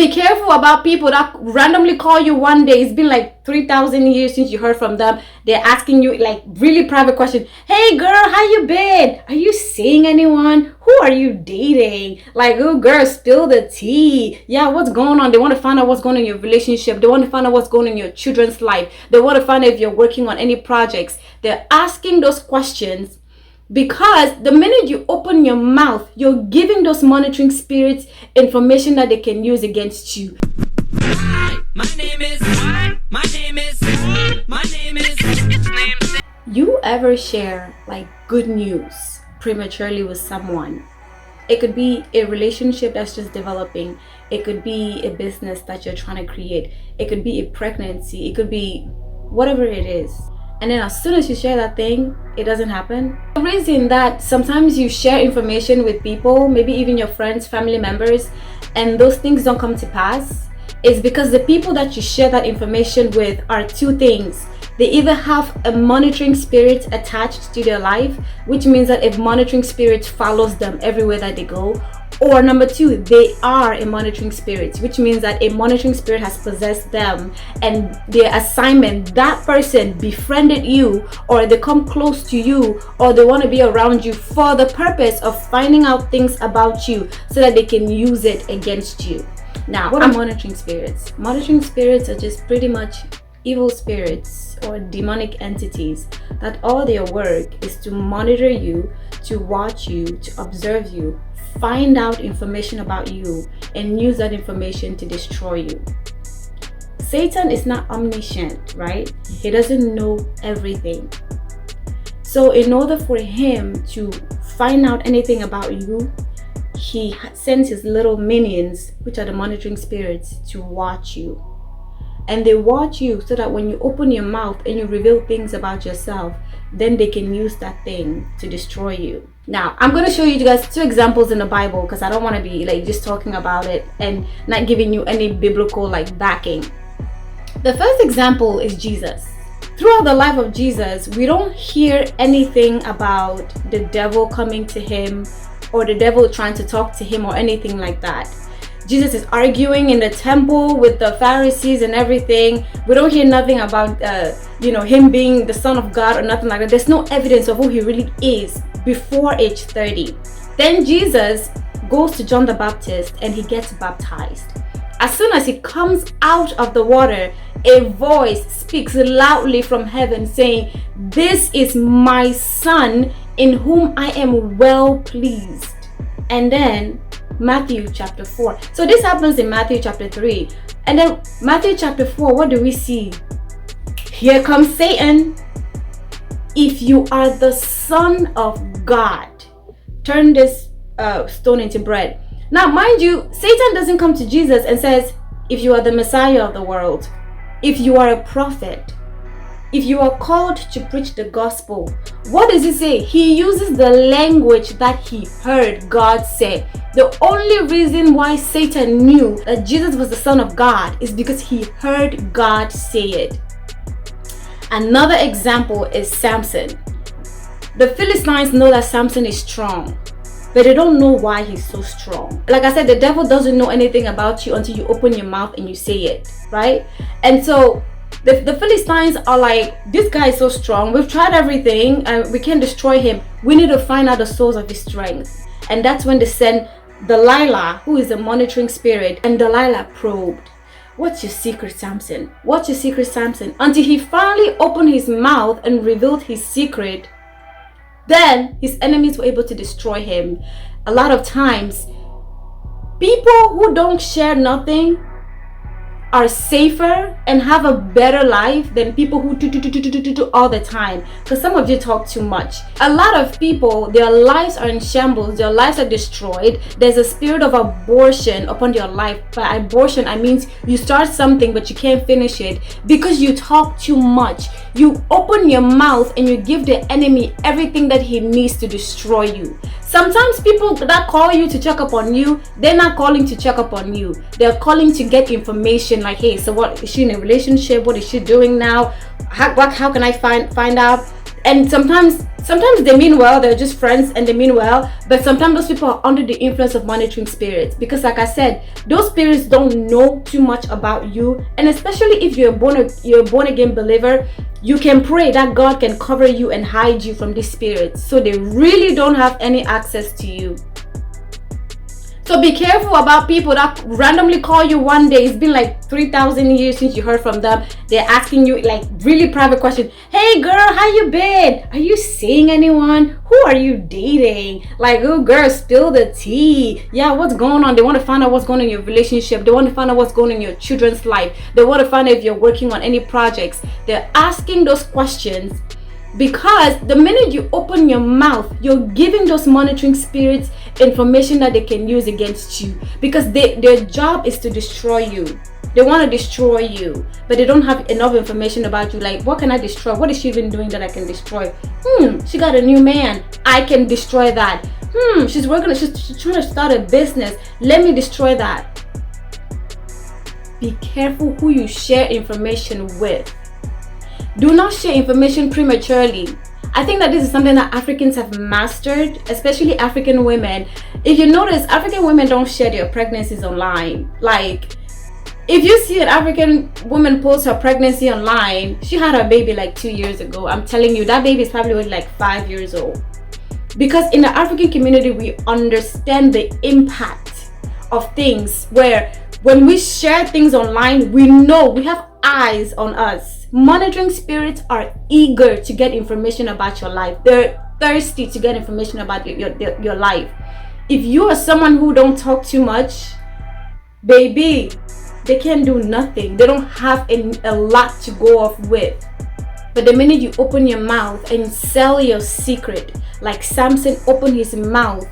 be careful about people that randomly call you one day. It's been like 3,000 years since you heard from them. They're asking you like really private questions. Hey girl, how you been? Are you seeing anyone? Who are you dating? Like, oh girl, spill the tea. Yeah, what's going on? They want to find out what's going on in your relationship. They want to find out what's going on in your children's life. They want to find out if you're working on any projects. They're asking those questions because the minute you open your mouth, you're giving those monitoring spirits information that they can use against you. You ever share like good news prematurely with someone? It could be a relationship that's just developing. It could be a business that you're trying to create. It could be a pregnancy. It could be whatever it is. And then as soon as you share that thing, it doesn't happen. The reason that sometimes you share information with people, maybe even your friends, family members, and those things don't come to pass, is because the people that you share that information with are two things. They either have a monitoring spirit attached to their life, which means that a monitoring spirit follows them everywhere that they go, or number two, they are a monitoring spirit, which means that a monitoring spirit has possessed them and their assignment, that person befriended you, or they come close to you, or they want to be around you for the purpose of finding out things about you so that they can use it against you. Now, what are monitoring spirits? Monitoring spirits are just pretty much evil spirits or demonic entities that all their work is to monitor you, to watch you, to observe you, find out information about you, and use that information to destroy you. Satan is not omniscient, right? He doesn't know everything. So in order for him to find out anything about you, he sends his little minions, which are the monitoring spirits, to watch you. And they watch you so that when you open your mouth and you reveal things about yourself, then they can use that thing to destroy you. Now, I'm going to show you guys two examples in the Bible because I don't want to be like just talking about it and not giving you any biblical like backing. The first example is Jesus. Throughout the life of Jesus, we don't hear anything about the devil coming to him or the devil trying to talk to him or anything like that. Jesus is arguing in the temple with the Pharisees and everything. We don't hear nothing about him being the Son of God or nothing like that. There's no evidence of who he really is before age 30. Then Jesus goes to John the Baptist and he gets baptized. As soon as he comes out of the water, a voice speaks loudly from heaven saying, "This is my Son in whom I am well pleased." And then Matthew chapter 4. So this happens in Matthew chapter 3. And then Matthew chapter 4, what do we see? Here comes Satan. "If you are the Son of God, turn this stone into bread." Now, mind you, Satan doesn't come to Jesus and says, "If you are the Messiah of the world, if you are a prophet, if you are called to preach the gospel." What does he say? He uses the language that he heard God say. The only reason why Satan knew that Jesus was the Son of God is because he heard God say it. Another example is Samson. The Philistines know that Samson is strong, but they don't know why he's so strong. Like I said, the devil doesn't know anything about you until you open your mouth and you say it, right? And so the Philistines are like, "This guy is so strong. We've tried everything and we can't destroy him. We need to find out the source of his strength." And that's when they send Delilah, who is a monitoring spirit, and Delilah probed. "What's your secret, Samson? What's your secret, Samson?" Until he finally opened his mouth and revealed his secret. Then his enemies were able to destroy him. A lot of times, people who don't share nothing are safer and have a better life than people who do all the time, because some of you talk too much. A lot of people, their lives are in shambles, their lives are destroyed. There's a spirit of abortion upon your life. By abortion, I mean you start something but you can't finish it because you talk too much. You open your mouth and you give the enemy everything that he needs to destroy you. Sometimes people that call you to check up on you, they're not calling to check up on you. They're calling to get information like, "Hey, so what, is she in a relationship? What is she doing now? How can I find out?" And sometimes they mean well, they're just friends and they mean well, but sometimes those people are under the influence of monitoring spirits, because like I said, those spirits don't know too much about you. And especially if you're a born again believer, you can pray that God can cover you and hide you from these spirits, so they really don't have any access to you. So be careful about people that randomly call you one day. It's been like 3,000 years since you heard from them. They're asking you like really private questions. Hey girl, how you been? Are you seeing anyone? Who are you dating? Like, oh girl, spill the tea. Yeah, what's going on? They want to find out what's going on in your relationship. They want to find out what's going on in your children's life. They want to find out if you're working on any projects. They're asking those questions because the minute you open your mouth, you're giving those monitoring spirits information that they can use against you, because their job is to destroy you. They want to destroy you, but they don't have enough information about you. Like, what can I destroy? What is she even doing that I can destroy? She got a new man, I can destroy that. She's trying to start a business, let me destroy that. Be careful who you share information with. Do not share information prematurely. I think that this is something that Africans have mastered, especially African women. If you notice, African women don't share their pregnancies online. Like, if you see an African woman post her pregnancy online, she had her baby like 2 years ago. I'm telling you, that baby is probably only like 5 years old. Because in the African community, we understand the impact of things, where when we share things online, we know we have eyes on us. Monitoring spirits are eager to get information about your life. They're thirsty to get information about your life. If you are someone who don't talk too much, baby, they can do nothing. They don't have a lot to go off with. But the minute you open your mouth and sell your secret, like Samson opened his mouth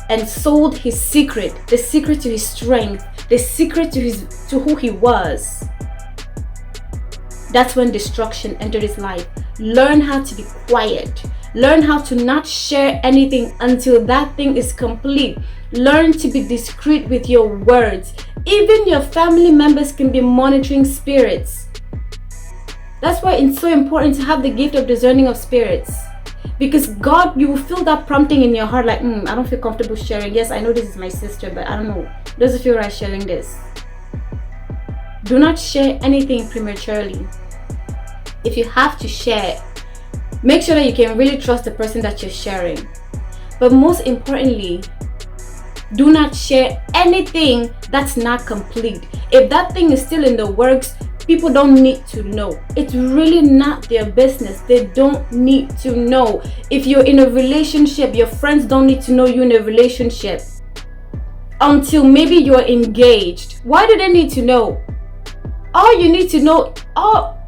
and sold his secret, the secret to his strength, the secret to who he was, that's when destruction entered his life. Learn how to be quiet. Learn how to not share anything until that thing is complete. Learn to be discreet with your words. Even your family members can be monitoring spirits. That's why it's so important to have the gift of discerning of spirits. Because God, you will feel that prompting in your heart, like, I don't feel comfortable sharing. Yes, I know this is my sister, but I don't know. Doesn't feel right sharing this. Do not share anything prematurely. If you have to share, make sure that you can really trust the person that you're sharing. But most importantly, do not share anything that's not complete. If that thing is still in the works, people don't need to know. It's really not their business. They don't need to know. If you're in a relationship, your friends don't need to know you're in a relationship until maybe you're engaged. Why do they need to know? All you need to know,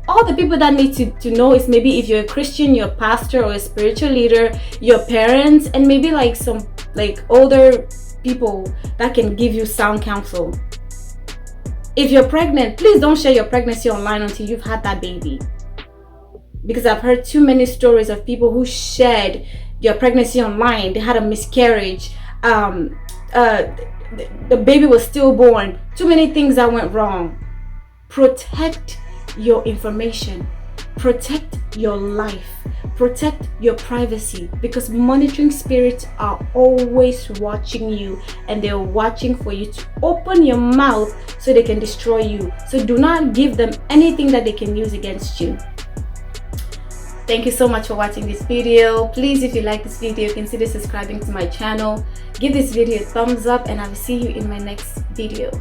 all the people that need to know is maybe if you're a Christian, your pastor or a spiritual leader, your parents, and maybe like some like older people that can give you sound counsel. If you're pregnant, please don't share your pregnancy online until you've had that baby. Because I've heard too many stories of people who shared their pregnancy online. They had a miscarriage. The baby was stillborn. Too many things that went wrong. Protect your information, protect your life, protect your privacy, because monitoring spirits are always watching you, and they're watching for you to open your mouth so they can destroy you. So do not give them anything that they can use against you. Thank you so much for watching this video. Please, if you like this video, consider subscribing to my channel. Give this video a thumbs up, and I will see you in my next video.